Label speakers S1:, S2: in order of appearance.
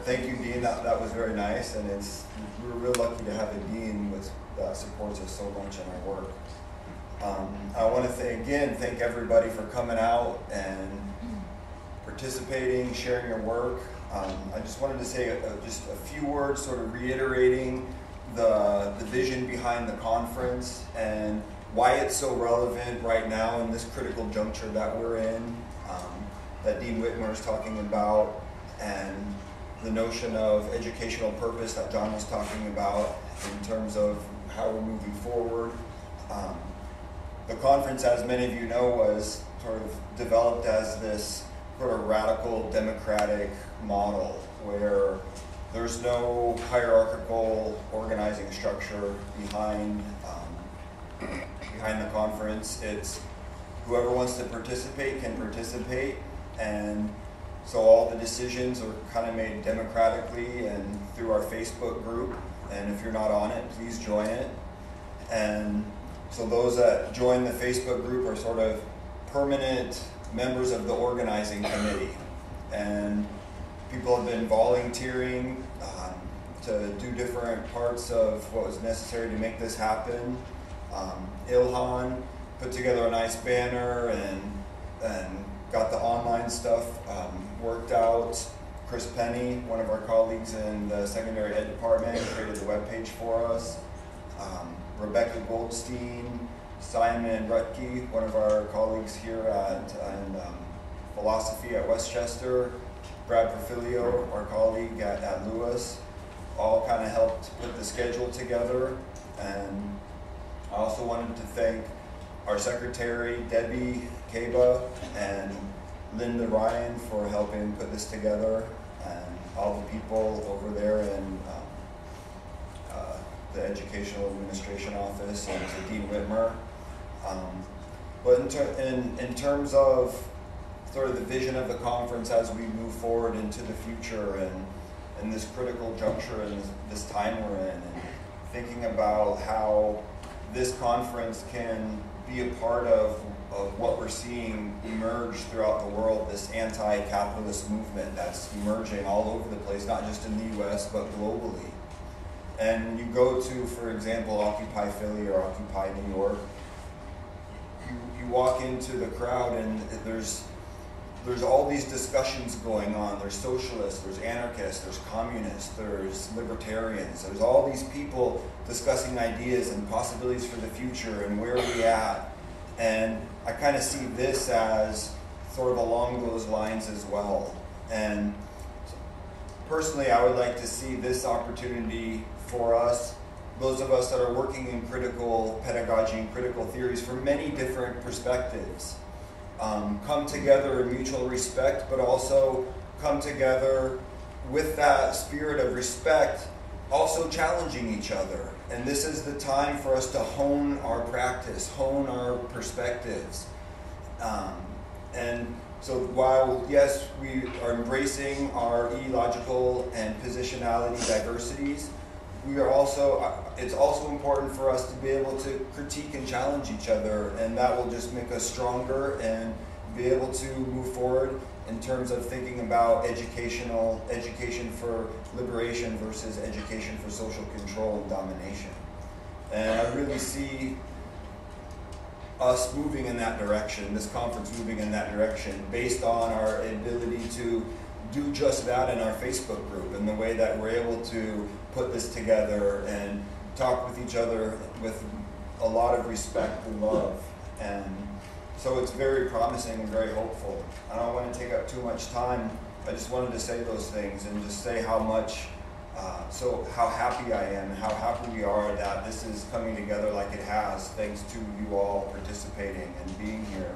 S1: Thank you, Dean. That was very nice, and we're real lucky to have a dean that supports us so much in our work. I want to thank everybody for coming out and participating, sharing your work. I just wanted to say just a few words, sort of reiterating the vision behind the conference and why it's so relevant right now in this critical juncture that we're in, that Dean Whitmer is talking about, and the notion of educational purpose that John was talking about in terms of how we're moving forward. The conference, as many of you know, was sort of developed as this sort of radical democratic model where there's no hierarchical organizing structure behind the conference. It's whoever wants to participate can participate, and so all the decisions are kind of made democratically and through our Facebook group, and if you're not on it, please join it. And so those that join the Facebook group are sort of permanent members of the organizing committee, and people have been volunteering to do different parts of what was necessary to make this happen. Ilhan put together a nice banner and got the online stuff worked out. Chris Penny, one of our colleagues in the secondary ed department, created the webpage for us. Rebecca Goldstein, Simon Rutke, one of our colleagues here in philosophy at Westchester, Brad Perfilio, our colleague at Lewis, all kind of helped put the schedule together. And I also wanted to thank our secretary, Debbie Kaba, and Linda Ryan for helping put this together, and all the people over there in the Educational Administration Office, and to Dean Whitmer. But in terms of sort of the vision of the conference as we move forward into the future and in this critical juncture and this time we're in, and thinking about how this conference can be a part of what we're seeing emerge throughout the world, this anti-capitalist movement that's emerging all over the place, not just in the US, but globally. And you go to, for example, Occupy Philly or Occupy New York, you walk into the crowd and there's all these discussions going on. There's socialists, there's anarchists, there's communists, there's libertarians. There's all these people discussing ideas and possibilities for the future and where we're at. And I kind of see this as sort of along those lines as well. And personally, I would like to see this opportunity for us, those of us that are working in critical pedagogy and critical theories from many different perspectives, come together in mutual respect, but also come together with that spirit of respect, also challenging each other. And this is the time for us to hone our practice, hone our perspectives. And so while, yes, we are embracing our ideological and positionality diversities, we are also, it's also important for us to be able to critique and challenge each other, and that will just make us stronger and be able to move forward in terms of thinking about education for liberation versus education for social control and domination. And I really see us moving in that direction, this conference moving in that direction, based on our ability to do just that in our Facebook group and the way that we're able to put this together and talk with each other with a lot of respect and love. And so it's very promising and very hopeful. I don't want to take up too much time. I just wanted to say those things and just say how much, how happy I am and how happy we are that this is coming together like it has, thanks to you all participating and being here.